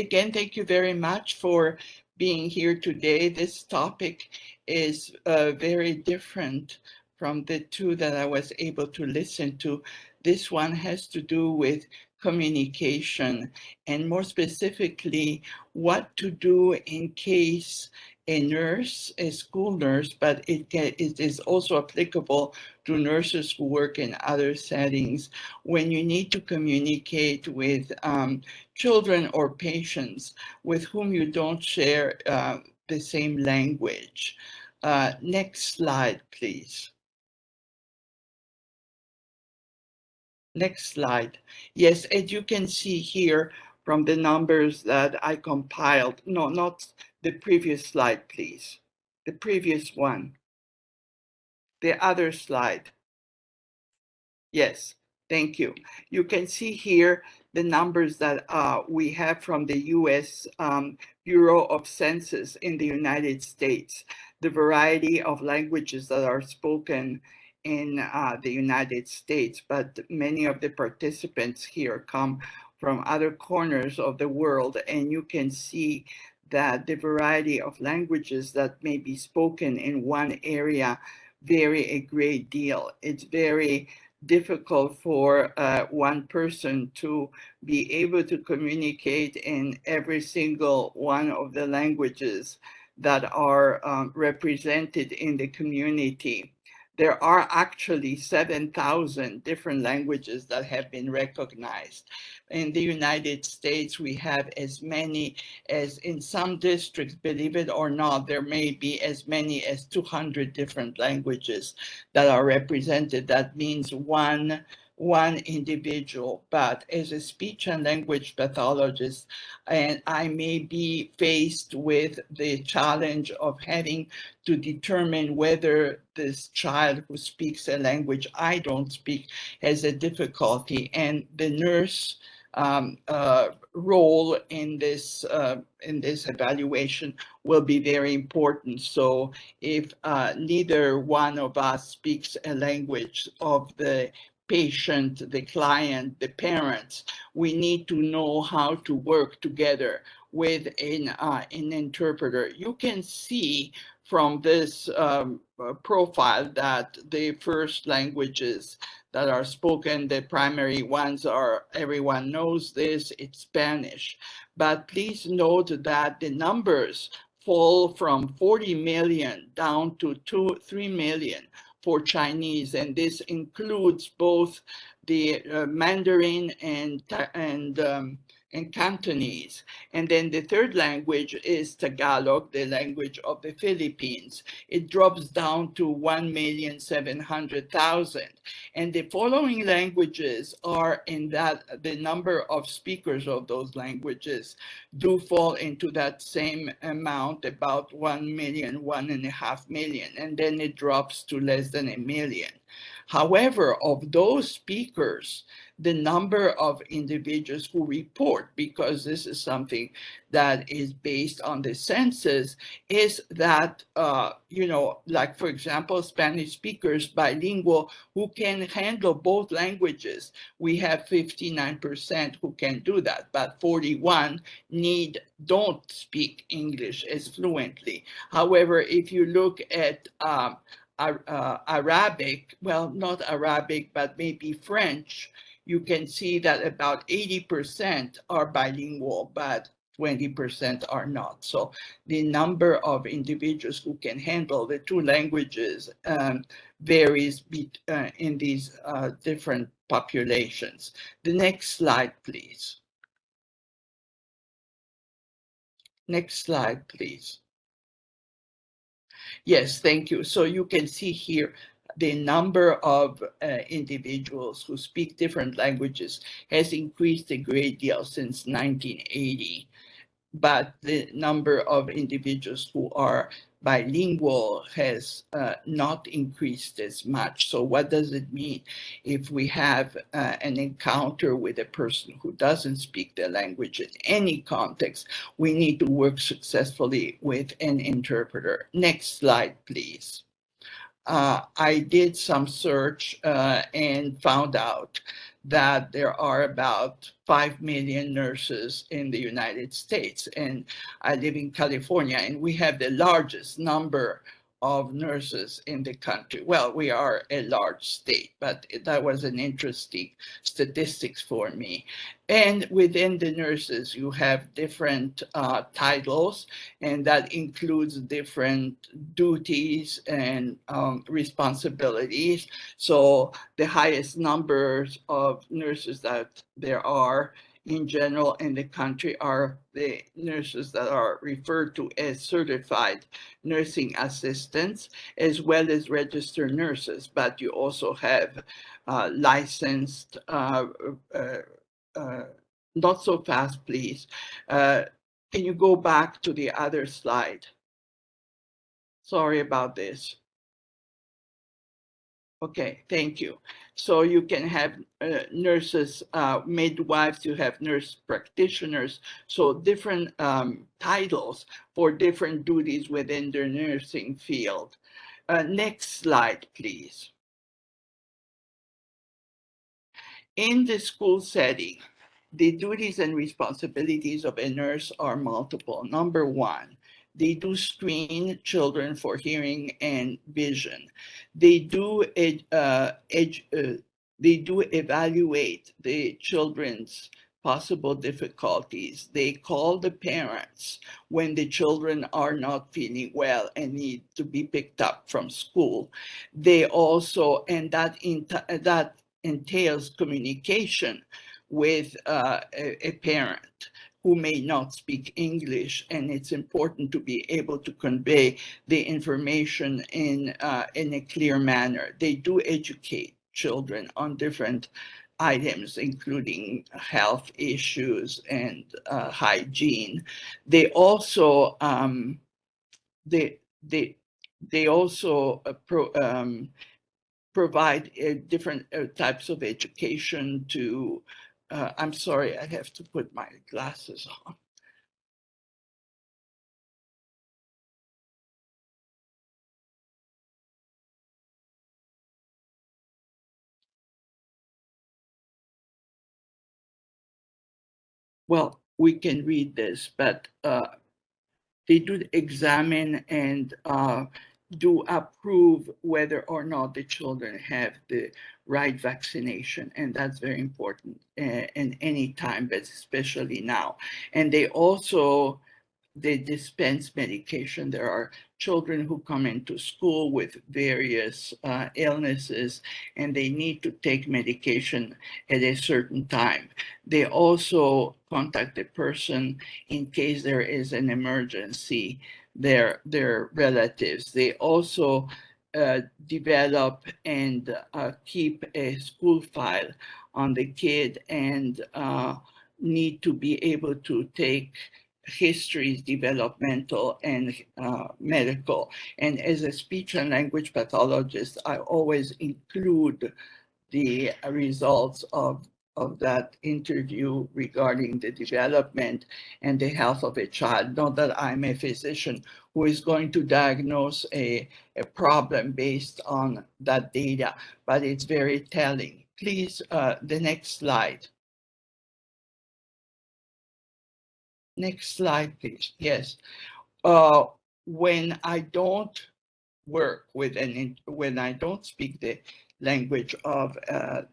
again, thank you very much for being here today. This topic is very different from the two that I was able to listen to. This one has to do with communication, and more specifically, what to do in case a nurse, a school nurse, but it is also applicable to nurses who work in other settings, when you need to communicate with children or patients with whom you don't share the same language. Next slide, please. Next slide. Yes, as you can see here from the numbers that I compiled, no, not the previous slide, please. The previous one. The other slide. Yes, thank you. You can see here the numbers that we have from the US Bureau of Census in the United States, the variety of languages that are spoken in the United States, but many of the participants here come from other corners of the world, and you can see that the variety of languages that may be spoken in one area vary a great deal. It's very difficult for one person to be able to communicate in every single one of the languages that are represented in the community. There are actually 7,000 different languages that have been recognized. In the United States, we have as many as, in some districts, believe it or not, there may be as many as 200 different languages that are represented. That means one individual. But as a speech and language pathologist, and I may be faced with the challenge of having to determine whether this child who speaks a language I don't speak has a difficulty, and the nurse role in this evaluation will be very important. So if neither one of us speaks a language of the patient, the client, the parents, we need to know how to work together with an interpreter. You can see from this profile that the first languages that are spoken, the primary ones are, everyone knows this, it's Spanish. But please note that the numbers fall from 40 million down to 3 million for Chinese, and this includes both the Mandarin and Cantonese. And then the third language is Tagalog, the language of the Philippines. It drops down to 1,700,000. And the following languages are in that, the number of speakers of those languages do fall into that same amount, about 1 million, 1.5 million, and then it drops to less than 1 million. However, of those speakers, the number of individuals who report, because this is something that is based on the census, is that, like, for example, Spanish speakers, bilingual, who can handle both languages. We have 59% who can do that, but 41 don't speak English as fluently. However, if you look at Arabic, well, not Arabic, but maybe French, you can see that about 80% are bilingual, but 20% are not. So the number of individuals who can handle the two languages varies in these different populations. The next slide, please. Next slide, please. Yes, thank you. So you can see here the number of individuals who speak different languages has increased a great deal since 1980. But the number of individuals who are bilingual has not increased as much. So what does it mean if we have an encounter with a person who doesn't speak the language in any context? We need to work successfully with an interpreter. Next slide, please. I did some search and found out that there are about 5 million nurses in the United States. And I live in California, and we have the largest number of nurses in the country. Well, we are a large state, but that was an interesting statistics for me. And within the nurses, you have different titles, and that includes different duties and responsibilities. So the highest numbers of nurses that there are in general in the country are the nurses that are referred to as certified nursing assistants, as well as registered nurses. But you also have licensed, uh, not so fast, please. Can you go back to the other slide? Sorry about this. Okay, thank you. So you can have nurses, midwives, you have nurse practitioners, so different titles for different duties within the nursing field. Next slide, please. In the school setting, the duties and responsibilities of a nurse are multiple. Number one, they do screen children for hearing and vision. They do they do evaluate the children's possible difficulties. They call the parents when the children are not feeling well and need to be picked up from school. They also, and that entails communication with a parent who may not speak English, and it's important to be able to convey the information in a clear manner. They do educate children on different items, including health issues and hygiene. They also they they they also provide different types of education to, I'm sorry, I have to put my glasses on. Well, we can read this, but they do examine and do approve whether or not the children have the right vaccination. And that's very important in any time, but especially now. And they dispense medication. There are children who come into school with various illnesses, and they need to take medication at a certain time. They also contact the person in case there is an emergency, their relatives. They also develop and keep a school file on the kid, and need to be able to take histories, developmental and medical. And as a speech and language pathologist, I always include the results of that interview regarding the development and the health of a child. Not that I'm a physician who is going to diagnose a problem based on that data, but it's very telling. Please, the next slide. Next slide, please. Yes. Uh, when I don't work with when I don't speak the language of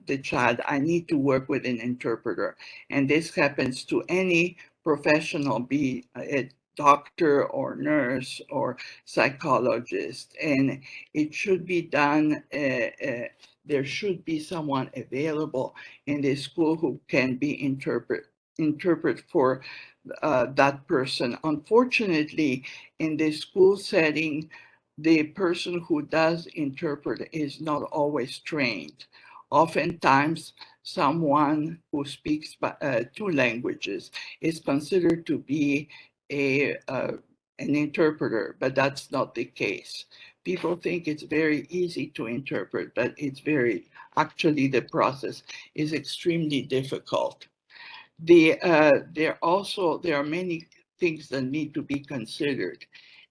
the child, I need to work with an interpreter. And this happens to any professional, be a doctor or nurse or psychologist. And it should be done, there should be someone available in the school who can be interpret for that person. Unfortunately, in the school setting, the person who does interpret is not always trained. Oftentimes, someone who speaks two languages is considered to be an interpreter, but that's not the case. People think it's very easy to interpret, but it's actually the process is extremely difficult. There are many things that need to be considered,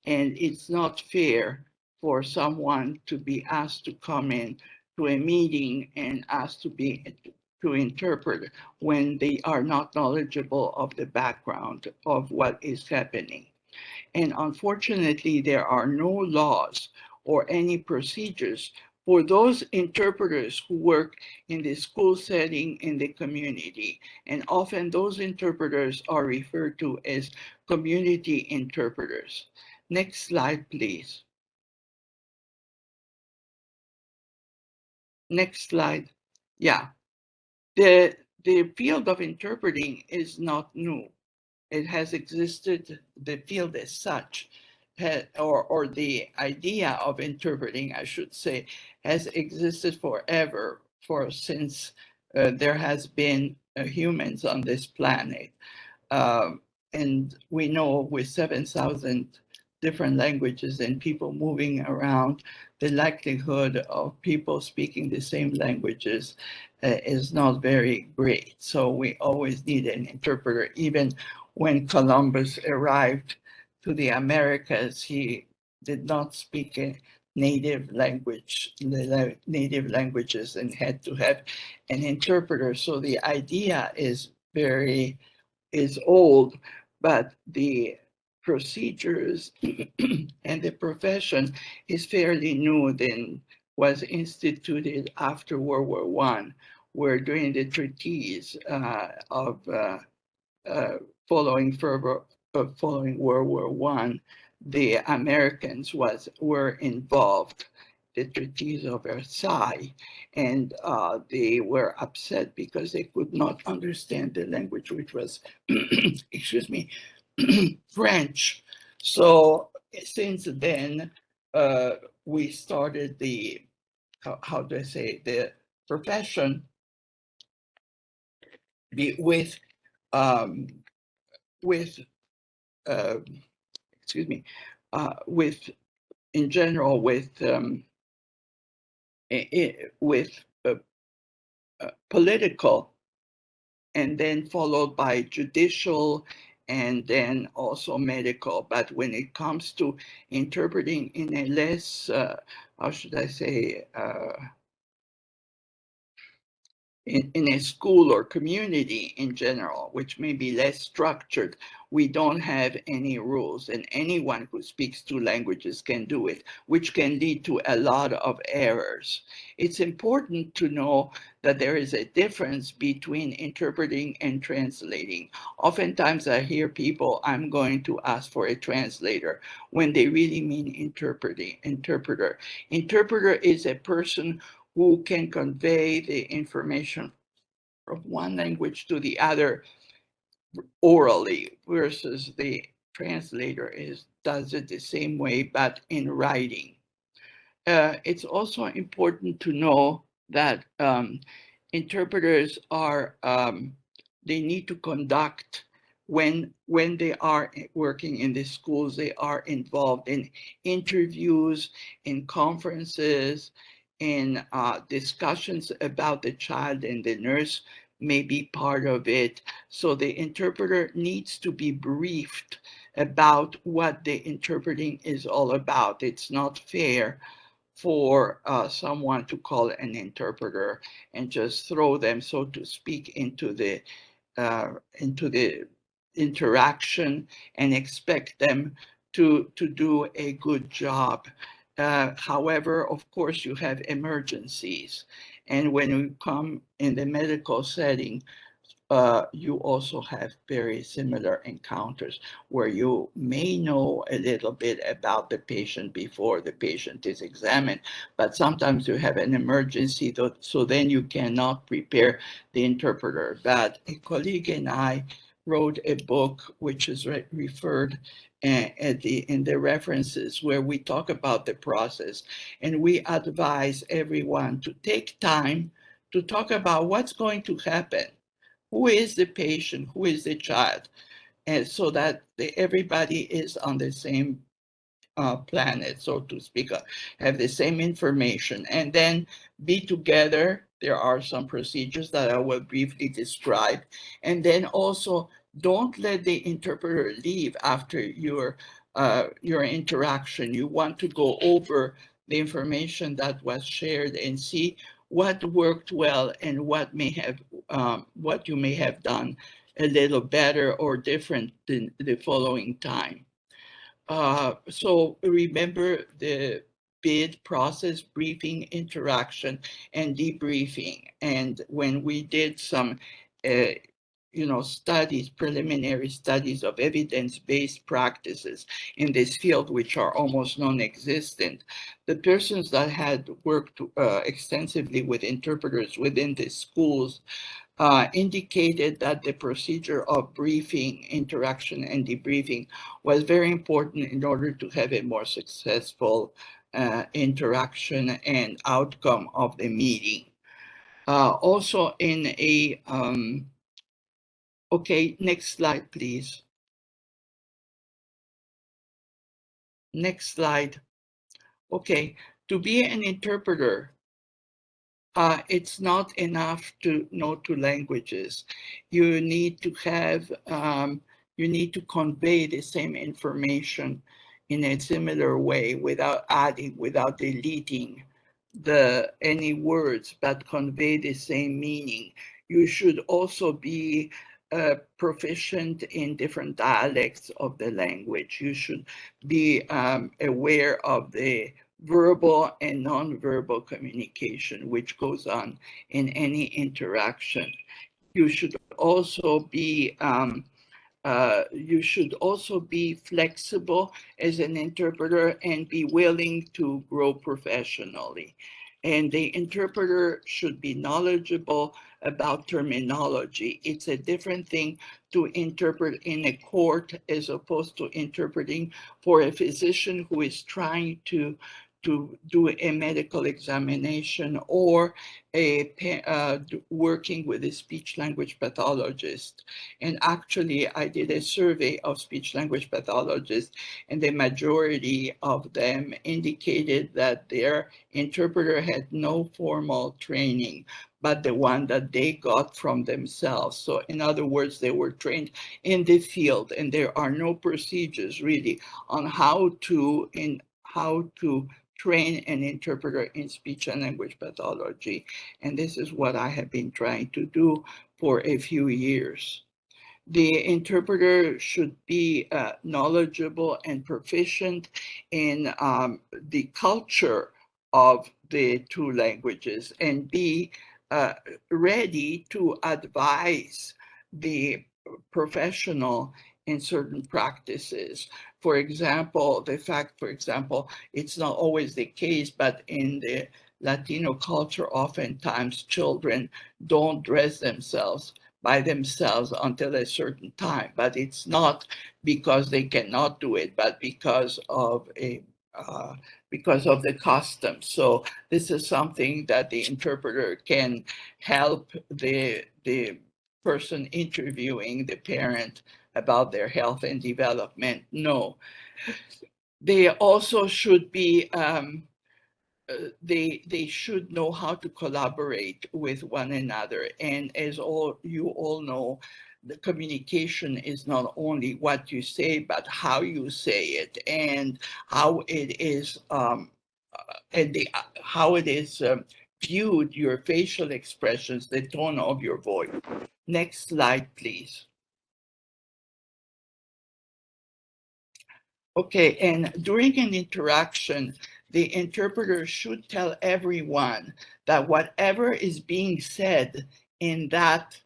and it's not fair for someone to be asked to come in to a meeting and asked to interpret when they are not knowledgeable of the background of what is happening. And unfortunately, there are no laws or any procedures for those interpreters who work in the school setting in the community. And often those interpreters are referred to as community interpreters. Next slide, please. Next slide. Yeah, the field of interpreting is not new. It has existed, the field as such, or the idea of interpreting, I should say, has existed forever, since there has been humans on this planet. Um, and we know with 7,000 different languages and people moving around, the likelihood of people speaking the same languages is not very great. So we always need an interpreter. Even when Columbus arrived to the Americas, he did not speak a native language, the native languages, and had to have an interpreter. So the idea is old, but the procedures and the profession is fairly new, then was instituted after World War One, where during the treaties of uh, following fervor, following World War One, the Americans were involved. The treaties of Versailles, and they were upset because they could not understand the language, which was, excuse me, French. So since then, uh, we started the how do I say, the profession with um, with uh, excuse me, with in general with political, and then followed by judicial, and then also medical. But when it comes to interpreting in a less, how should I say, in a school or community in general, which may be less structured, we don't have any rules, and anyone who speaks two languages can do it, which can lead to a lot of errors. It's important to know that there is a difference between interpreting and translating. Oftentimes I hear people, I'm going to ask for a translator, when they really mean interpreter. Interpreter is a person who can convey the information from one language to the other orally, versus the translator does it the same way but in writing. It's also important to know that interpreters are they need to conduct, when they are working in the schools, they are involved in interviews, in conferences, in discussions about the child, and the nurse may be part of it. So the interpreter needs to be briefed about what the interpreting is all about. It's not fair for someone to call an interpreter and just throw them, so to speak, into the interaction and expect them to do a good job. However, of course, you have emergencies, and when you come in the medical setting, you also have very similar encounters where you may know a little bit about the patient before the patient is examined, but sometimes you have an emergency, so then you cannot prepare the interpreter. But a colleague and I wrote a book which is referred in the references, where we talk about the process, and we advise everyone to take time to talk about what's going to happen, who is the patient, who is the child, and so that everybody is on the same planet, so to speak, have the same information, and then be together. There are some procedures that I will briefly describe, and then also Don't let the interpreter leave after your interaction. You want to go over the information that was shared and see what worked well and what you may have done a little better or different than the following time. So remember the bid process, briefing, interaction, and debriefing. And when we did some, studies, preliminary studies of evidence-based practices in this field, which are almost non-existent, the persons that had worked extensively with interpreters within the schools indicated that the procedure of briefing, interaction, and debriefing was very important in order to have a more successful interaction and outcome of the meeting. Also in a, okay, next slide, please. Next slide. Okay, to be an interpreter, it's not enough to know two languages. You need to have, you need to convey the same information in a similar way without adding, without deleting any words, but convey the same meaning. You should also be proficient in different dialects of the language. You should be aware of the verbal and nonverbal communication, which goes on in any interaction. You should also be flexible as an interpreter and be willing to grow professionally. And the interpreter should be knowledgeable about terminology. It's a different thing to interpret in a court as opposed to interpreting for a physician who is trying to do a medical examination or working with a speech language pathologist. And actually, I did a survey of speech language pathologists, and the majority of them indicated that their interpreter had no formal training, but the one that they got from themselves. So in other words, they were trained in the field, and there are no procedures really on how to train an interpreter in speech and language pathology. And this is what I have been trying to do for a few years. The interpreter should be knowledgeable and proficient in the culture of the two languages and be ready to advise the professional in certain practices. For example, it's not always the case, but in the Latino culture, oftentimes children don't dress themselves by themselves until a certain time, but it's not because they cannot do it, but because of the custom. So this is something that the interpreter can help the person interviewing the parent about their health and development know. They also should be they should know how to collaborate with one another. And as you all know, the communication is not only what you say, but how you say it and how it is viewed, your facial expressions, the tone of your voice. Next slide, please. Okay, and during an interaction, the interpreter should tell everyone that whatever is being said in that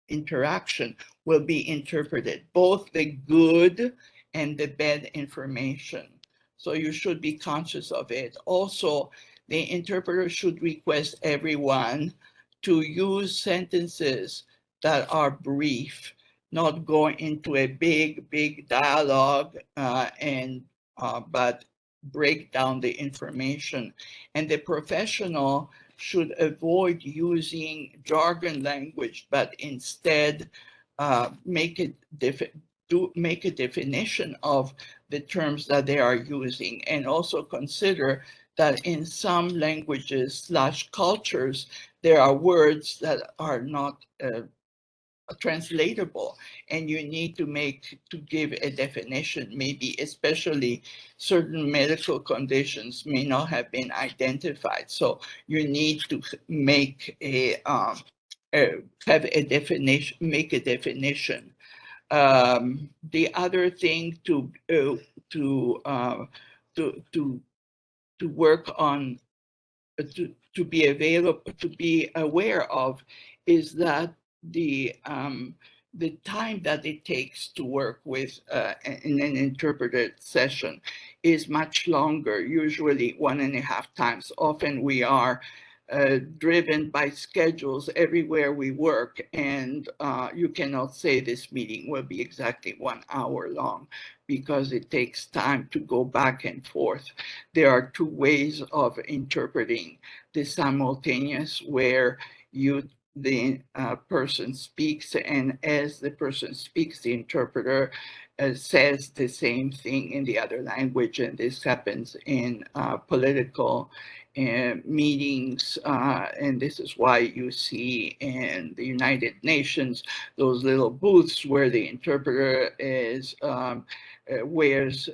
interaction will be interpreted, both the good and the bad information. So you should be conscious of it. Also, the interpreter should request everyone to use sentences that are brief, not go into a big dialogue but break down the information. And the professional should avoid using jargon language, but instead make a definition of the terms that they are using, and also consider that in some languages / cultures, there are words that are not translatable, and you need to give a definition. Maybe especially certain medical conditions may not have been identified, so you need to make have a definition, make a definition. The other thing to to to work on, to be available, to be aware of, is that the time that it takes to work with in an interpreted session is much longer, usually 1.5 times. Often we are driven by schedules everywhere we work, and you cannot say this meeting will be exactly 1 hour long, because it takes time to go back and forth. There are two ways of interpreting the simultaneous, where the person speaks, and as the person speaks, the interpreter says the same thing in the other language. And this happens in political meetings, and this is why you see in the United Nations those little booths where the interpreter is wears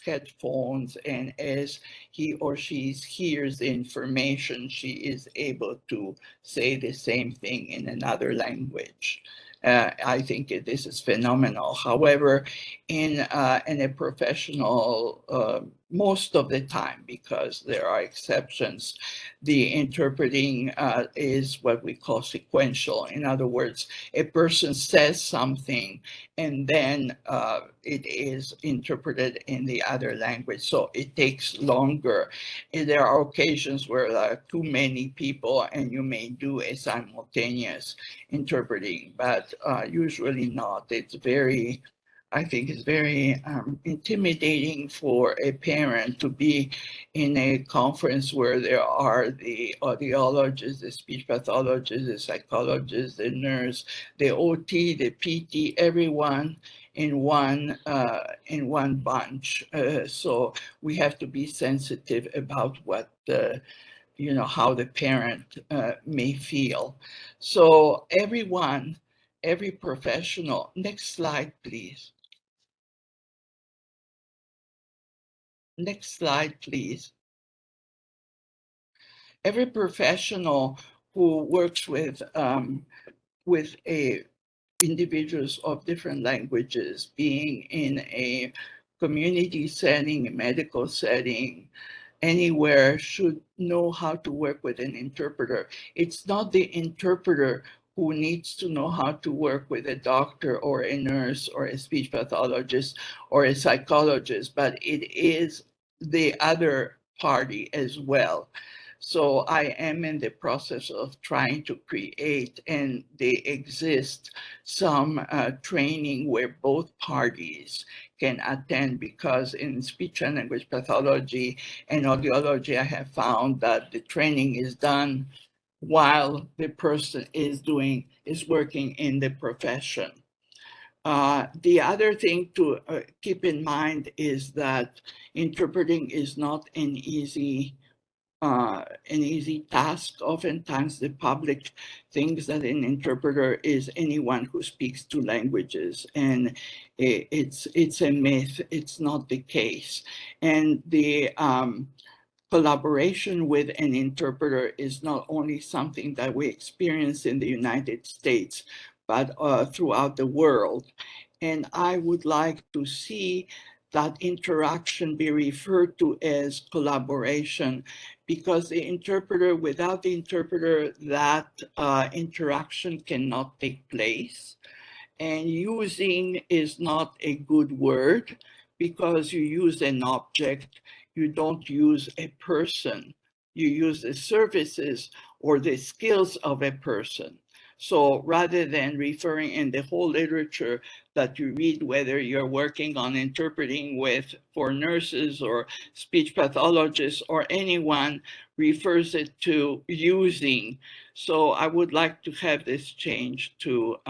headphones, and as he or she hears the information, she is able to say the same thing in another language. I think this is phenomenal. However, in a professional, most of the time, because there are exceptions, the interpreting is what we call sequential. In other words, a person says something, and then it is interpreted in the other language. So it takes longer. And there are occasions where there are too many people, and you may do a simultaneous interpreting, but usually not. I think it's very intimidating for a parent to be in a conference where there are the audiologist, the speech pathologist, the psychologist, the nurse, the OT, the PT, everyone in one bunch. So we have to be sensitive about what how the parent may feel. So everyone, every professional. Next slide, please. Next slide, please. Every professional who works with individuals of different languages, being in a community setting, a medical setting, anywhere, should know how to work with an interpreter. It's not the interpreter who needs to know how to work with a doctor or a nurse or a speech pathologist or a psychologist, but it is the other party as well. So I am in the process of trying to create, and they exist, some training where both parties can attend, because in speech and language pathology and audiology, I have found that the training is done while the person is working in the profession. The other thing to keep in mind is that interpreting is not an easy task. Oftentimes the public thinks that an interpreter is anyone who speaks two languages, and it's a myth. It's not the case. And the collaboration with an interpreter is not only something that we experience in the United States, but throughout the world. And I would like to see that interaction be referred to as collaboration, because without the interpreter, that interaction cannot take place. And using is not a good word, because you use an object, you don't use a person. You use the services or the skills of a person. So rather than referring in the whole literature that you read, whether you're working on interpreting for nurses or speech pathologists or anyone, refers it to using. So I would like to have this change to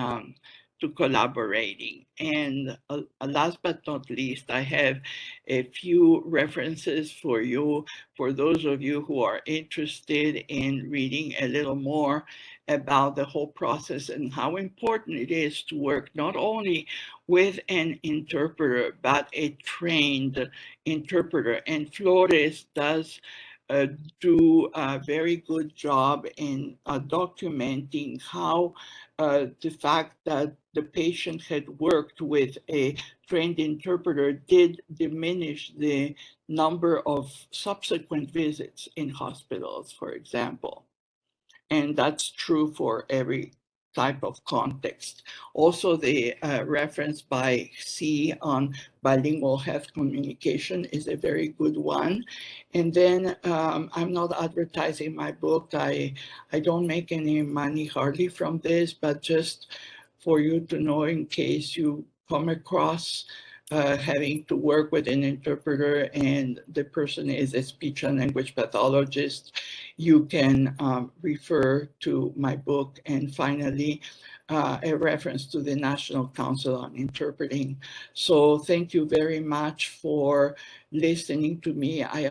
to collaborating. And last but not least, I have a few references for you, for those of you who are interested in reading a little more about the whole process and how important it is to work not only with an interpreter, but a trained interpreter. And Flores does uh, do a very good job in documenting how the fact that the patient had worked with a trained interpreter did diminish the number of subsequent visits in hospitals, for example. And that's true for every type of context. Also, the reference by C on bilingual health communication is a very good one. And then I'm not advertising my book. I don't make any money hardly from this, but just for you to know in case you come across having to work with an interpreter and the person is a speech and language pathologist, you can refer to my book. And finally, a reference to the National Council on Interpreting. So thank you very much for listening to me. I